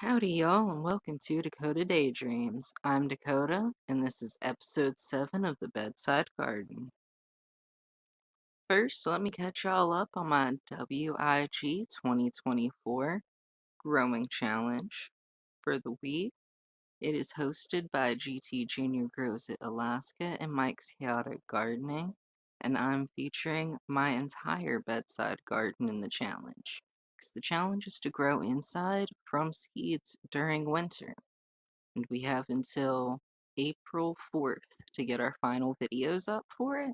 Howdy, y'all, and welcome to Dakota Daydreams. I'm Dakota, and this is episode 7 of the Bedside Garden. First, let me catch y'all up on my WIG 2024 Growing Challenge. For the week, it is hosted by GT Junior Grows It Alaska and Mike's Chaotic Gardening, and I'm featuring my entire bedside garden in the challenge. Because the challenge is to grow inside from seeds during winter. And we have until April 4th to get our final videos up for it.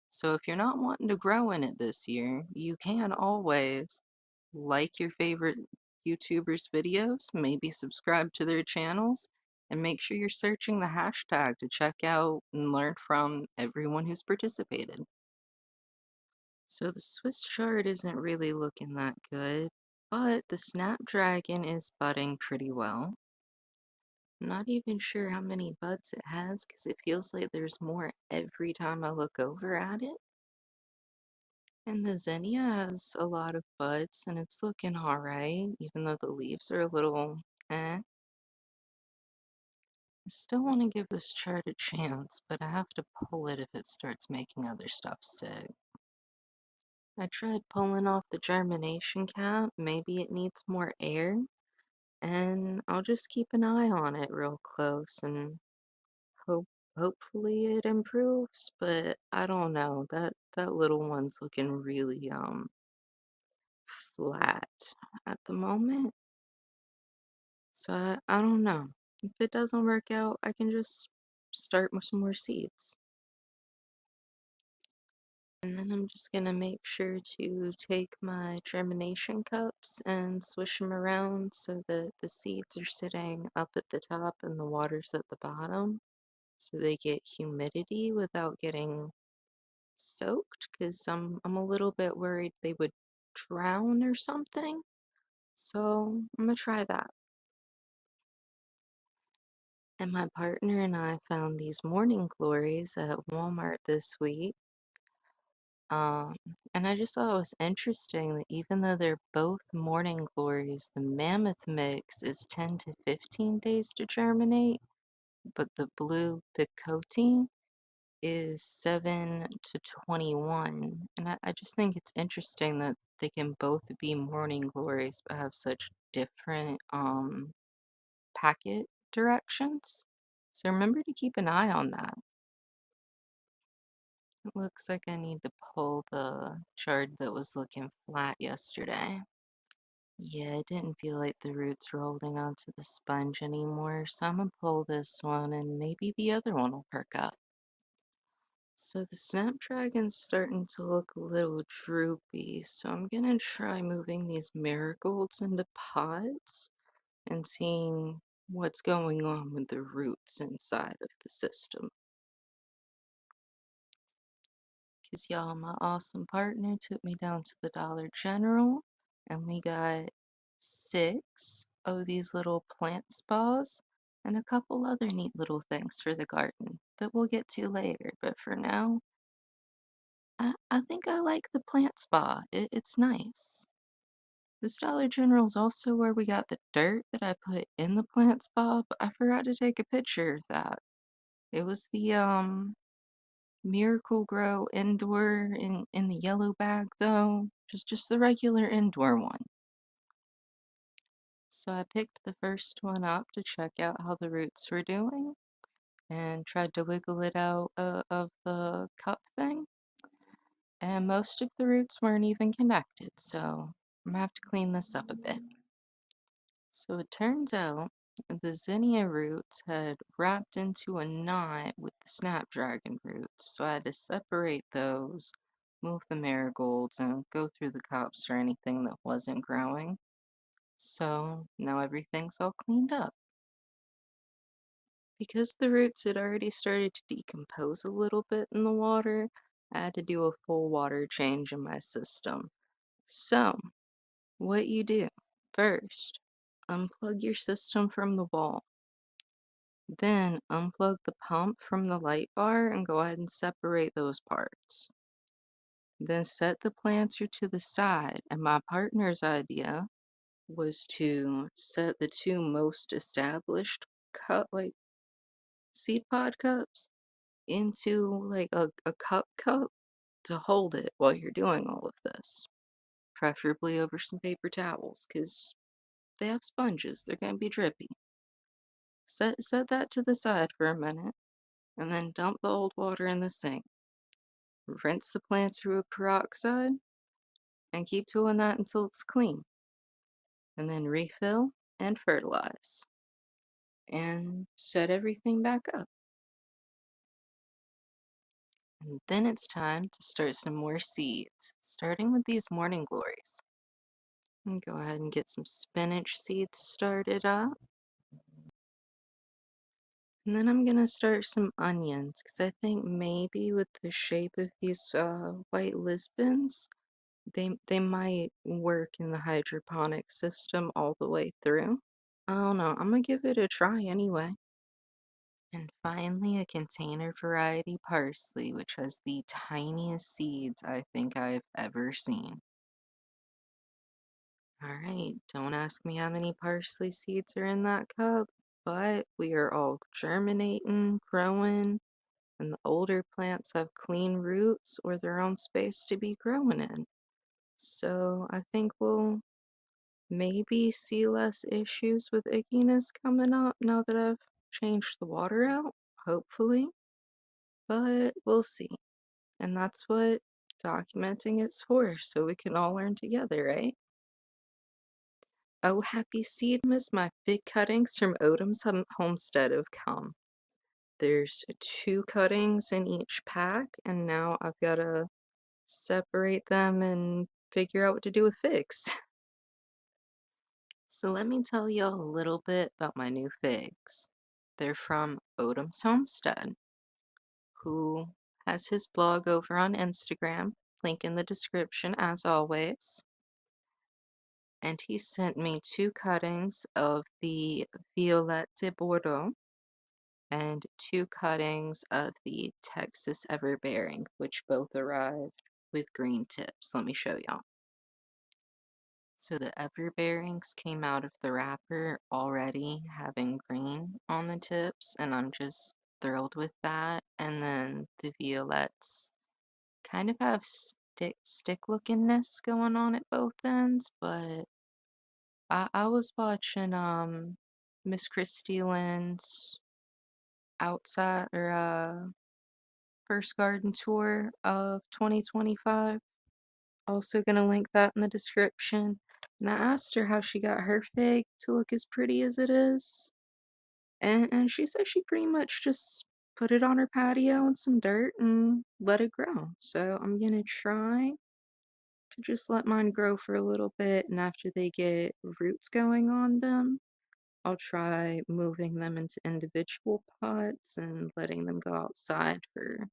So if you're not wanting to grow in it this year, you can always like your favorite YouTubers' videos, maybe subscribe to their channels, and make sure you're searching the hashtag to check out and learn from everyone who's participated. So the Swiss chard isn't really looking that good, but the Snapdragon is budding pretty well. Not even sure how many buds it has because it feels like there's more every time I look over at it. And the zinnia has a lot of buds and it's looking alright, even though the leaves are a little eh. I still want to give this chart a chance, but I have to pull it if it starts making other stuff sick. I tried pulling off the germination cap, maybe it needs more air, and I'll just keep an eye on it real close and Hope hopefully it improves, but I don't know. That little one's looking really flat at the moment. So I don't know. If it doesn't work out, I can just start with some more seeds. And then I'm just gonna make sure to take my germination cups and swish them around so that the seeds are sitting up at the top and the water's at the bottom, so they get humidity without getting soaked because I'm a little bit worried they would drown or something. So I'm gonna try that. And my partner and I found these morning glories at Walmart this week. Um, and I just thought it was interesting that even though they're both morning glories, the mammoth mix is 10 to 15 days to germinate, but the blue picote is 7 to 21. And I just think it's interesting that they can both be morning glories but have such different packet directions. So remember to keep an eye on that. It looks like I need to pull the chard that was looking flat yesterday. Yeah, it didn't feel like the roots were holding onto the sponge anymore, so I'm gonna pull this one and maybe the other one will perk up. So the Snapdragon's starting to look a little droopy, so I'm gonna try moving these marigolds into pots and seeing what's going on with the roots inside of the system. Because y'all, my awesome partner took me down to the Dollar General and we got 6 of these little plant spas and a couple other neat little things for the garden that we'll get to later. But for now, I think I like the plant spa. It's nice. This Dollar General is also where we got the dirt that I put in the plant spa, but I forgot to take a picture of that. It was the Miracle Grow indoor in the yellow bag though, just the regular indoor one. So I picked the first one up to check out how the roots were doing and tried to wiggle it out of the cup thing. And most of the roots weren't even connected, so I'm gonna have to clean this up a bit. So it turns out the zinnia roots had wrapped into a knot with the snapdragon roots, so I had to separate those, move the marigolds, and go through the cups for anything that wasn't growing. So now everything's all cleaned up. Because the roots had already started to decompose a little bit in the water, I had to do a full water change in my system. So, what you do first, unplug your system from the wall. Then unplug the pump from the light bar and go ahead and separate those parts. Then set the planter to the side, and my partner's idea was to set the two most established seed pod cups into a cup to hold it while you're doing all of this, preferably over some paper towels, because they have sponges. They're gonna be drippy. Set that to the side for a minute, and then dump the old water in the sink. Rinse the plants through a peroxide, and keep doing that until it's clean. And then refill and fertilize. And set everything back up. And then it's time to start some more seeds, starting with these morning glories. And go ahead and get some spinach seeds started up. And then I'm gonna start some onions, because I think maybe with the shape of these white Lisbons, they might work in the hydroponic system all the way through. I don't know. I'm gonna give it a try anyway. And finally, a container variety parsley, which has the tiniest seeds I think I've ever seen. Alright, don't ask me how many parsley seeds are in that cup, but we are all germinating, growing, and the older plants have clean roots or their own space to be growing in. So I think we'll maybe see less issues with ickiness coming up now that I've changed the water out, hopefully. But we'll see. And that's what documenting is for, so we can all learn together, right? Oh, happy Seedmas, my fig cuttings from Odom's homestead have come. There's two cuttings in each pack, and now I've got to separate them and figure out what to do with figs. So let me tell y'all a little bit about my new figs. They're from Odom's homestead, who has his blog over on Instagram, link in the description as always. And he sent me two cuttings of the Violette de Bordeaux and two cuttings of the Texas Everbearing, which both arrived with green tips. Let me show y'all. So the Everbearings came out of the wrapper already having green on the tips, and I'm just thrilled with that. And then the Violettes kind of have stick lookingness going on at both ends, but I was watching Ms Cristi outside or first garden tour of 2025. Also gonna link that in the description. And I asked her how she got her fig to look as pretty as it is. And she said she pretty much just put it on her patio in some dirt and let it grow. So I'm gonna try to just let mine grow for a little bit, and after they get roots going on them, I'll try moving them into individual pots and letting them go outside for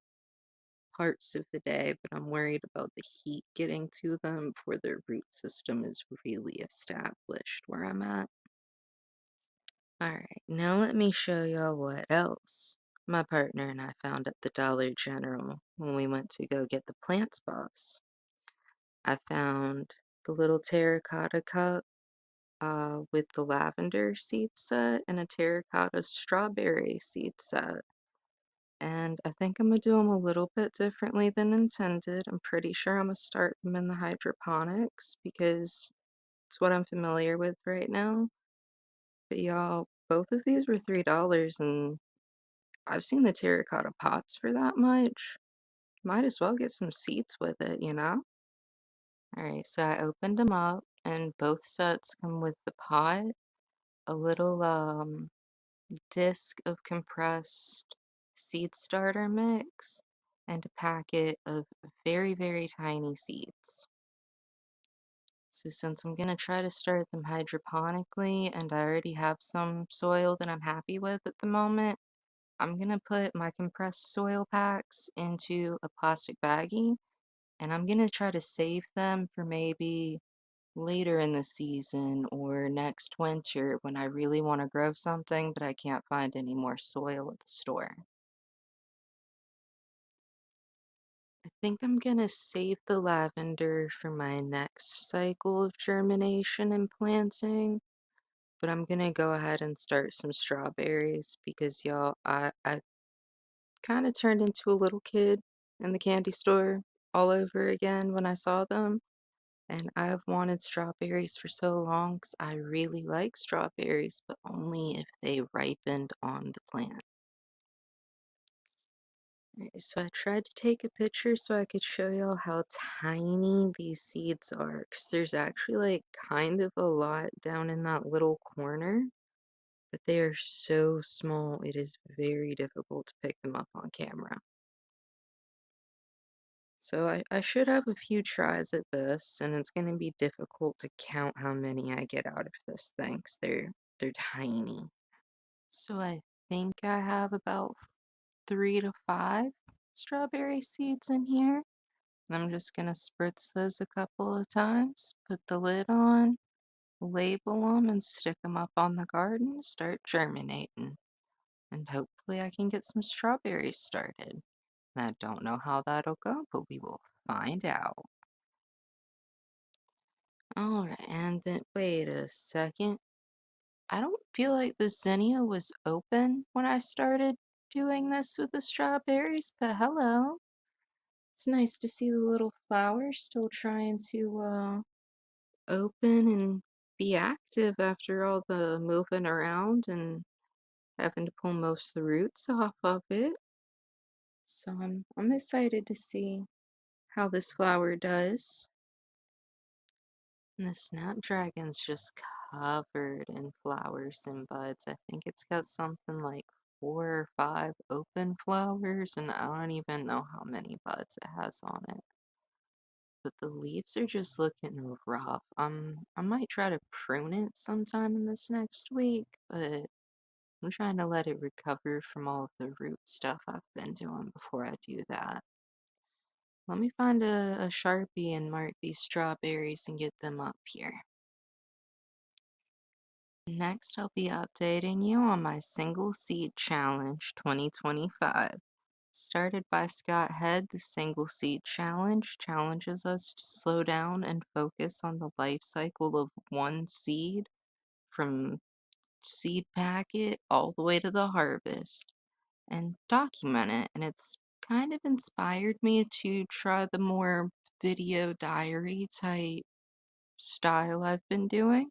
parts of the day, but I'm worried about the heat getting to them before their root system is really established where I'm at. Alright, now let me show y'all what else my partner and I found at the Dollar General when we went to go get the plant spas. I found the little terracotta cup with the lavender seed set and a terracotta strawberry seed set. And I think I'm gonna do them a little bit differently than intended. I'm pretty sure I'm gonna start them in the hydroponics because it's what I'm familiar with right now. But y'all, both of these were $3, and I've seen the terracotta pots for that much. Might as well get some seeds with it, you know? Alright, so I opened them up, and both sets come with the pot, a little disc of compressed seed starter mix, and a packet of very, very tiny seeds. So since I'm gonna try to start them hydroponically and I already have some soil that I'm happy with at the moment, I'm gonna put my compressed soil packs into a plastic baggie, and I'm gonna try to save them for maybe later in the season or next winter when I really want to grow something but I can't find any more soil at the store. I think I'm gonna save the lavender for my next cycle of germination and planting, but I'm gonna go ahead and start some strawberries because y'all, I kind of turned into a little kid in the candy store all over again when I saw them. And I've wanted strawberries for so long because I really like strawberries, but only if they ripened on the plant. Right, so I tried to take a picture so I could show y'all how tiny these seeds are, because there's actually like kind of a lot down in that little corner, but they are so small it is very difficult to pick them up on camera. So I should have a few tries at this, and it's going to be difficult to count how many I get out of this thing, 'cause they're tiny. So I think I have about 3 to 5 strawberry seeds in here. I'm just gonna spritz those a couple of times, put the lid on, label them, and stick them up on the garden, start germinating. And hopefully I can get some strawberries started. And I don't know how that'll go, but we will find out. Alright, and then wait a second. I don't feel like the zinnia was open when I started doing this with the strawberries, but hello. It's nice to see the little flowers still trying to open and be active after all the moving around and having to pull most of the roots off of it. So I'm excited to see how this flower does. And the snapdragon's just covered in flowers and buds. I think it's got something like 4 or 5 open flowers, and I don't even know how many buds it has on it. But the leaves are just looking rough. I might try to prune it sometime in this next week, but I'm trying to let it recover from all of the root stuff I've been doing before I do that. Let me find a Sharpie and mark these strawberries and get them up here. Next, I'll be updating you on my Single Seed Challenge 2025. Started by Scott Head, the Single Seed Challenge challenges us to slow down and focus on the life cycle of one seed from seed packet all the way to the harvest and document it. And it's kind of inspired me to try the more video diary type style I've been doing.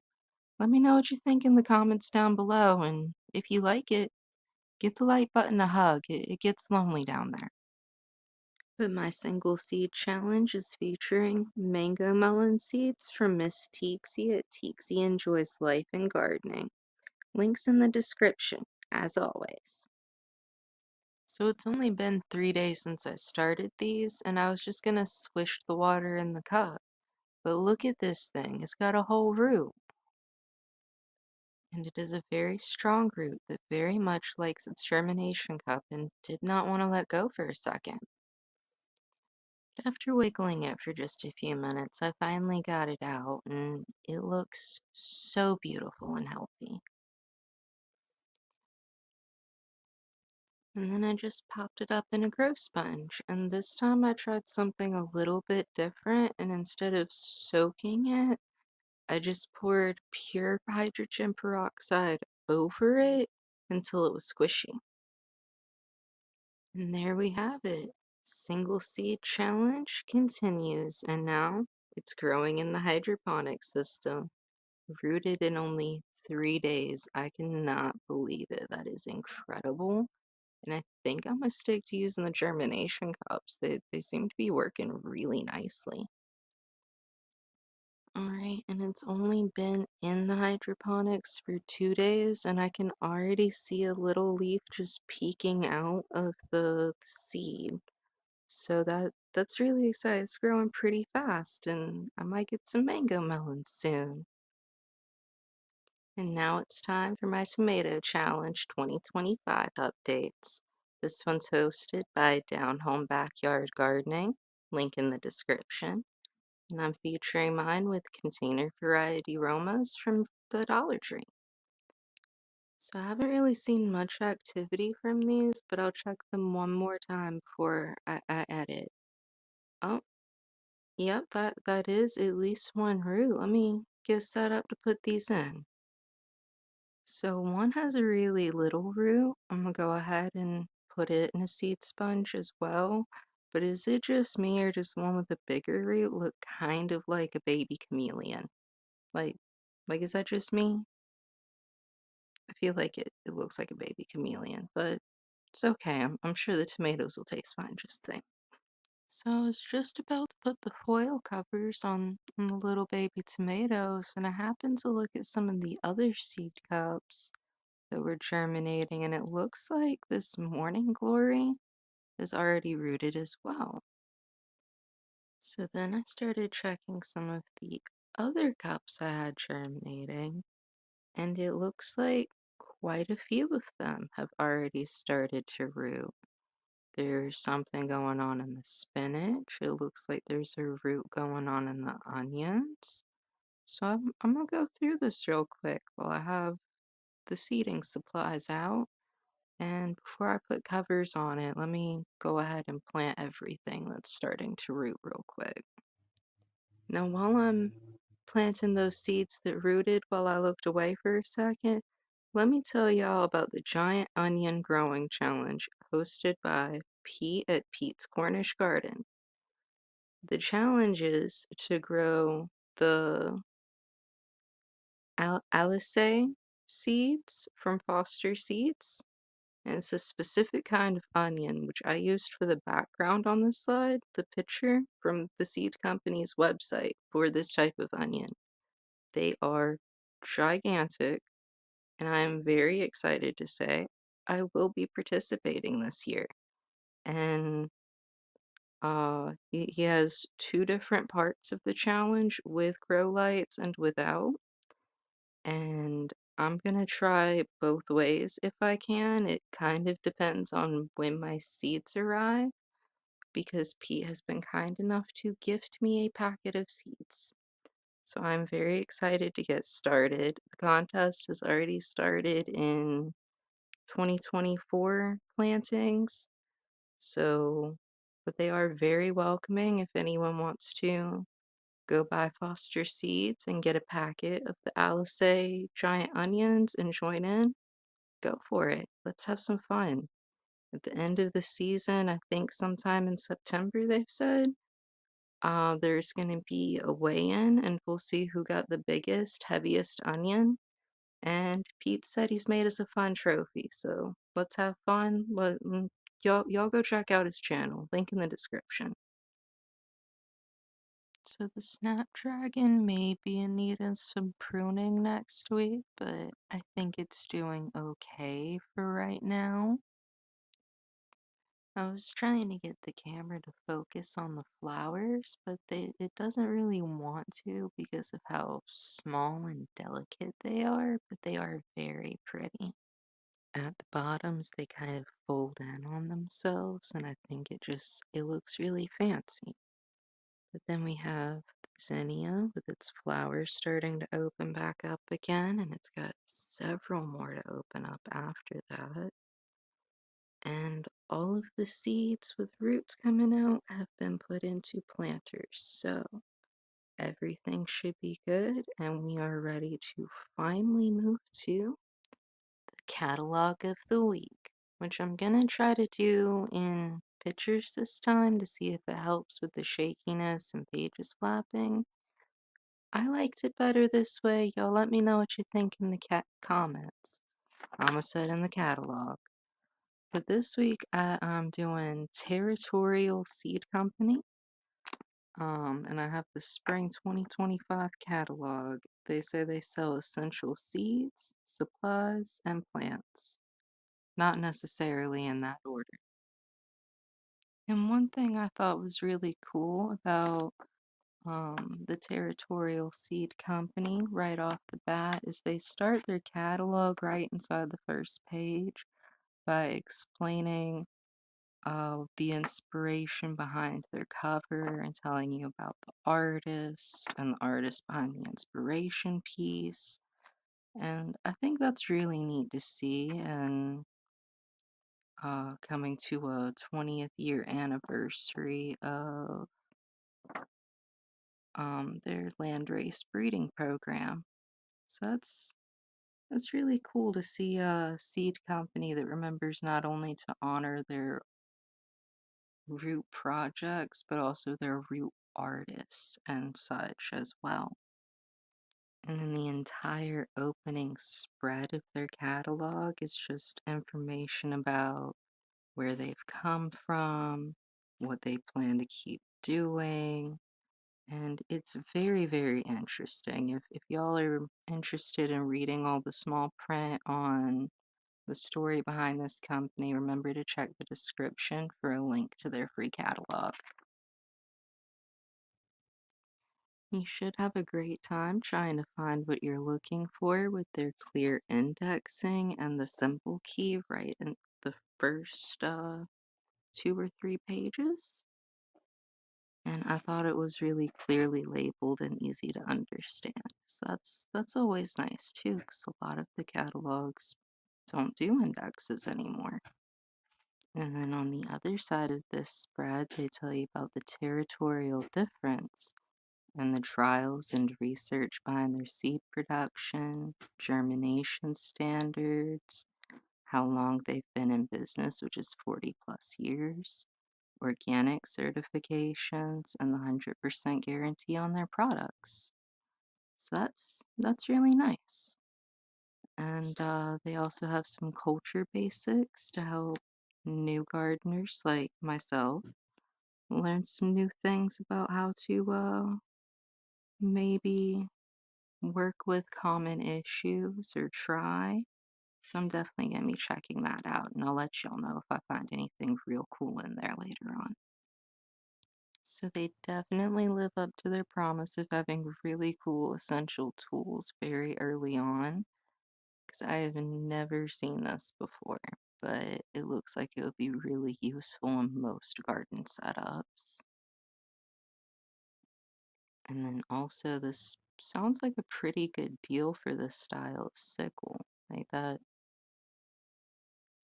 Let me know what you think in the comments down below, and if you like it, give the like button a hug. It gets lonely down there. But my single seed challenge is featuring mango melon seeds from Miss Tiegsy at Tiegsy Enjoys Life and Gardening. Links in the description, as always. So it's only been 3 days since I started these, and I was just gonna swish the water in the cup. But look at this thing, it's got a whole root. And it is a very strong root that very much likes its germination cup and did not want to let go for a second. After wiggling it for just a few minutes, I finally got it out, and it looks so beautiful and healthy. And then I just popped it up in a grow sponge, and this time I tried something a little bit different, and instead of soaking it, I just poured pure hydrogen peroxide over it until it was squishy. And there we have it. Single seed challenge continues, and now it's growing in the hydroponic system. Rooted in only 3 days. I cannot believe it. That is incredible. And I think I'm gonna stick to using the germination cups. They seem to be working really nicely. Alright, and it's only been in the hydroponics for 2 days, and I can already see a little leaf just peeking out of the seed. So that's really exciting. It's growing pretty fast, and I might get some mango melons soon. And now it's time for my Tomato Challenge 2025 updates. This one's hosted by Down Home Backyard Gardening, link in the description. And I'm featuring mine with container variety Romas from the Dollar Tree. So I haven't really seen much activity from these, but I'll check them one more time before I edit. Oh, yep, that is at least one root. Let me get set up to put these in. So one has a really little root. I'm gonna go ahead and put it in a seed sponge as well. But is it just me or does the one with the bigger root look kind of like a baby chameleon? Like, is that just me? I feel like it looks like a baby chameleon, but it's okay. I'm sure the tomatoes will taste fine just the same. So I was just about to put the foil covers on the little baby tomatoes, and I happened to look at some of the other seed cups that were germinating, and it looks like this morning glory is already rooted as well. So then I started checking some of the other cups I had germinating, and it looks like quite a few of them have already started to root. There's something going on in the spinach. It looks like there's a root going on in the onions. So I'm gonna go through this real quick while I have the seeding supplies out. And before I put covers on it, let me go ahead and plant everything that's starting to root real quick. Now, while I'm planting those seeds that rooted while I looked away for a second, let me tell y'all about the Giant Onion Growing Challenge hosted by Pete at Pete's Cornish Garden. The challenge is to grow the Ailsae seeds from Foster Seeds. And it's a specific kind of onion, which I used for the background on this slide, the picture from the seed company's website for this type of onion. They are gigantic, and I am very excited to say I will be participating this year. And he has two different parts of the challenge with grow lights and without. And I'm gonna try both ways if I can. It kind of depends on when my seeds arrive, because Pete has been kind enough to gift me a packet of seeds. So I'm very excited to get started. The contest has already started in 2024 plantings. So, but they are very welcoming if anyone wants to go buy Foster Seeds and get a packet of the Ailsae giant onions and join in. Go for it. Let's have some fun. At the end of the season, I think sometime in September, they've said, there's going to be a weigh-in and we'll see who got the biggest, heaviest onion. And Pete said he's made us a fun trophy, so let's have fun. Y'all go check out his channel. Link in the description. So the Snapdragon may be in need of some pruning next week, but I think it's doing okay for right now. I was trying to get the camera to focus on the flowers, but it doesn't really want to because of how small and delicate they are, but they are very pretty. At the bottoms, they kind of fold in on themselves, and I think it looks really fancy. But then we have zinnia with its flowers starting to open back up again, and it's got several more to open up after that. And all of the seeds with roots coming out have been put into planters, so everything should be good, and we are ready to finally move to the catalog of the week, which I'm gonna try to do in pictures this time to see if it helps with the shakiness and pages flapping. I liked it better this way. Y'all let me know what you think in the comments. I almost said in the catalog. But this week I'm doing Territorial Seed Company. And I have the Spring 2025 catalog. They say they sell essential seeds, supplies, and plants. Not necessarily in that order. And one thing I thought was really cool about the Territorial Seed Company right off the bat is they start their catalog right inside the first page by explaining the inspiration behind their cover and telling you about the artist and the artist behind the inspiration piece. And I think that's really neat to see. And coming to a 20th year anniversary of their landrace breeding program. So that's really cool to see a seed company that remembers not only to honor their root projects, but also their root artists and such as well. And then the entire opening spread of their catalog is just information about where they've come from, what they plan to keep doing, and it's very, very interesting. If y'all are interested in reading all the small print on the story behind this company, remember to check the description for a link to their free catalog. You should have a great time trying to find what you're looking for with their clear indexing and the symbol key right in the first 2 or 3 pages. And I thought it was really clearly labeled and easy to understand. So that's always nice too, because a lot of the catalogs don't do indexes anymore. And then on the other side of this spread, they tell you about the territorial difference and the trials and research behind their seed production, germination standards, how long they've been in business, which is 40 plus years, organic certifications, and the 100% guarantee on their products. So that's really nice. And they also have some culture basics to help new gardeners like myself learn some new things about how to maybe work with common issues or try. So I'm definitely gonna be checking that out, and I'll let y'all know if I find anything real cool in there later on. So they definitely live up to their promise of having really cool essential tools very early on, because I have never seen this before, but it looks like it would be really useful in most garden setups. And then also this sounds like a pretty good deal for this style of sickle. Like that,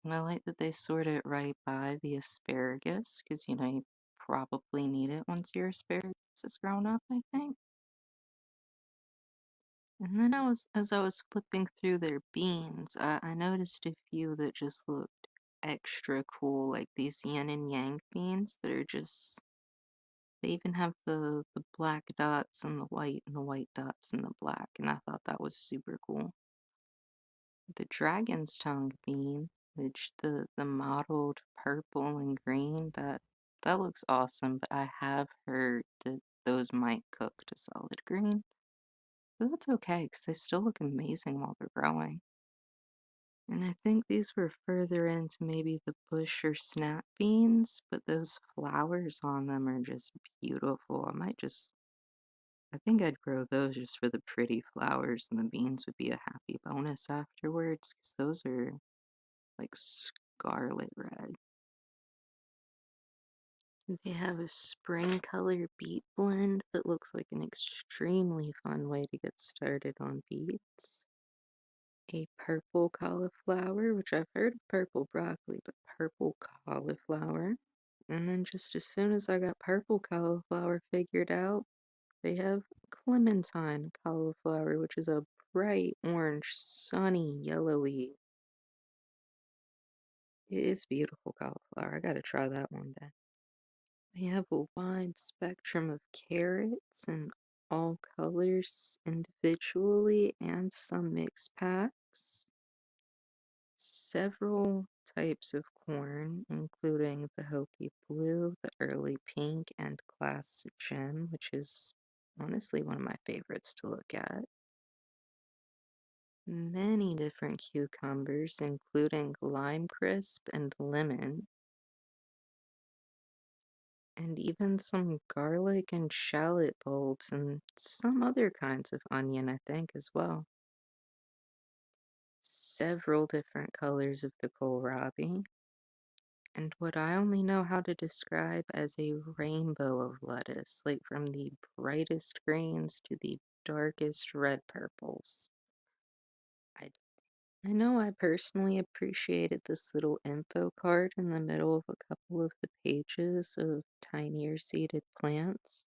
and I like that they sort it right by the asparagus, because you probably need it once your asparagus is grown up, I think. And then as I was flipping through their beans, I noticed a few that just looked extra cool, like these yin and yang beans that are just, they even have the black dots and the white dots and the black, and I thought that was super cool. The dragon's tongue bean, which the mottled purple and green, that looks awesome, but I have heard that those might cook to solid green. But that's okay, because they still look amazing while they're growing. And I think these were further into maybe the bush or snap beans, but those flowers on them are just beautiful. I think I'd grow those just for the pretty flowers, and the beans would be a happy bonus afterwards, because those are like scarlet red. They have a spring color beet blend that looks like an extremely fun way to get started on beets. A purple cauliflower, which I've heard of purple broccoli, but purple cauliflower. And then just as soon as I got purple cauliflower figured out, they have clementine cauliflower, which is a bright orange, sunny, yellowy. It is beautiful cauliflower. I gotta try that one day. They have a wide spectrum of carrots in all colors individually and some mixed packs. Several types of corn, including the Hopi Blue, the Early Pink, and Class Gem, which is honestly one of my favorites to look at. Many different cucumbers, including lime crisp and lemon, and even some garlic and shallot bulbs, and some other kinds of onion, I think, as well. Several different colors of the kohlrabi, and what I only know how to describe as a rainbow of lettuce, like from the brightest greens to the darkest red purples. I I know I personally appreciated this little info card in the middle of a couple of the pages of tinier seeded plants.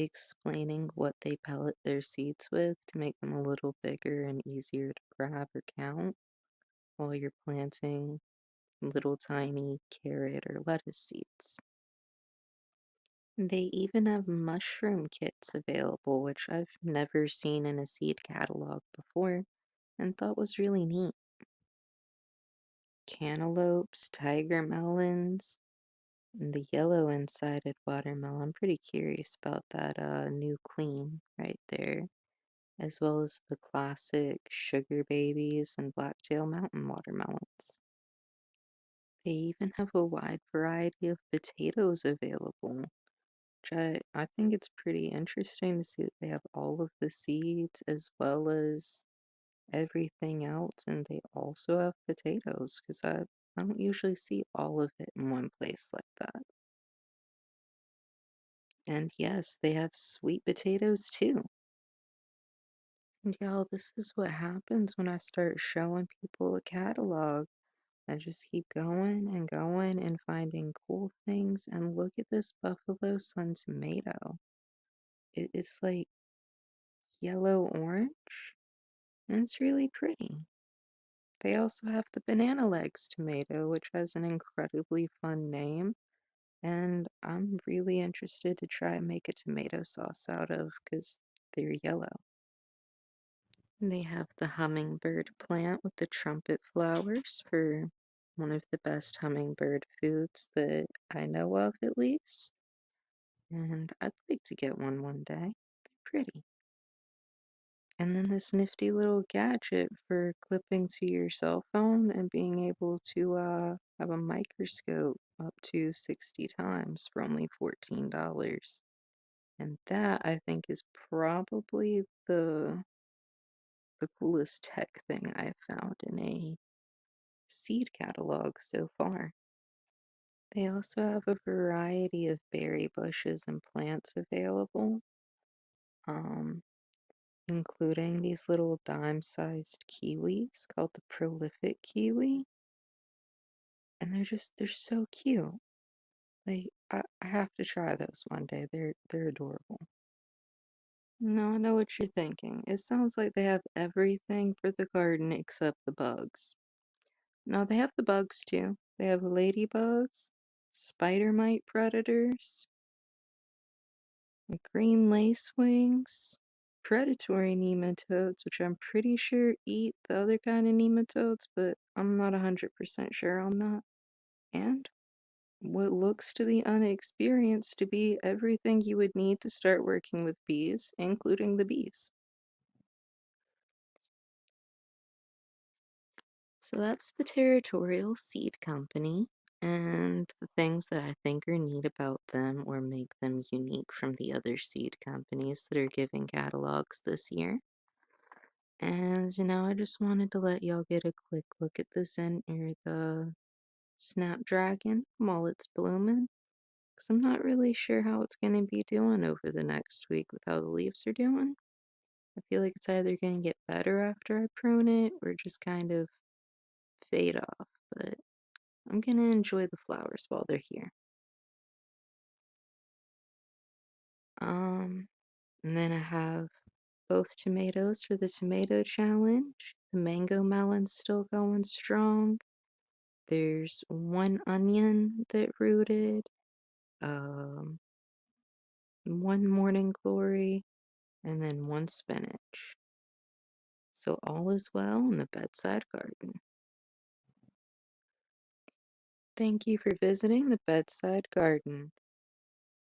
explaining what they pellet their seeds with to make them a little bigger and easier to grab or count while you're planting little tiny carrot or lettuce seeds. They even have mushroom kits available, which I've never seen in a seed catalog before and thought was really neat. Cantaloupes, tiger melons, and the yellow inside watermelon. I'm pretty curious about that new queen right there, as well as the classic sugar babies and blacktail mountain watermelons. They even have a wide variety of potatoes available, which I think it's pretty interesting to see that they have all of the seeds as well as everything else, and they also have potatoes because I don't usually see all of it in one place like that. And yes, they have sweet potatoes too. And y'all, this is what happens when I start showing people a catalog. I just keep going and finding cool things. And look at this Buffalo Sun tomato. It's like yellow orange, and it's really pretty. They also have the banana legs tomato, which has an incredibly fun name. And I'm really interested to try and make a tomato sauce out of because they're yellow. They have the hummingbird plant with the trumpet flowers for one of the best hummingbird foods that I know of, at least. And I'd like to get one day. They're pretty. And then this nifty little gadget for clipping to your cell phone and being able to have a microscope up to 60 times for only $14. And that I think is probably the coolest tech thing I've found in a seed catalog so far. They also have a variety of berry bushes and plants available, um, including these little dime-sized kiwis called the prolific kiwi, and they're so cute. Like I have to try those one day. They're adorable. No, I know what you're thinking. It sounds like they have everything for the garden except the bugs. No, they have the bugs too. They have ladybugs, spider mite predators, green lacewings, predatory nematodes, which I'm pretty sure eat the other kind of nematodes, but I'm not 100% sure on that. And what looks to the unexperienced to be everything you would need to start working with bees, including the bees. So that's the Territorial Seed Company, and the things that I think are neat about them or make them unique from the other seed companies that are giving catalogs this year. And I just wanted to let y'all get a quick look at the Snapdragon while it's blooming, because I'm not really sure how it's going to be doing over the next week with how the leaves are doing. I feel like it's either going to get better after I prune it or just kind of fade off, but I'm gonna enjoy the flowers while they're here. Um, and then I have both tomatoes for the tomato challenge. The mango melon's still going strong. There's one onion that rooted, um, one morning glory, and then one spinach. So all is well in the bedside garden. Thank you for visiting the bedside garden.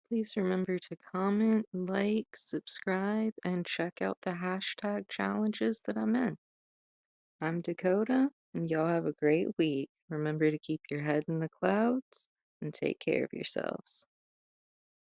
Please remember to comment, like, subscribe, and check out the hashtag challenges that I'm in. I'm Dakota, and y'all have a great week. Remember to keep your head in the clouds and take care of yourselves.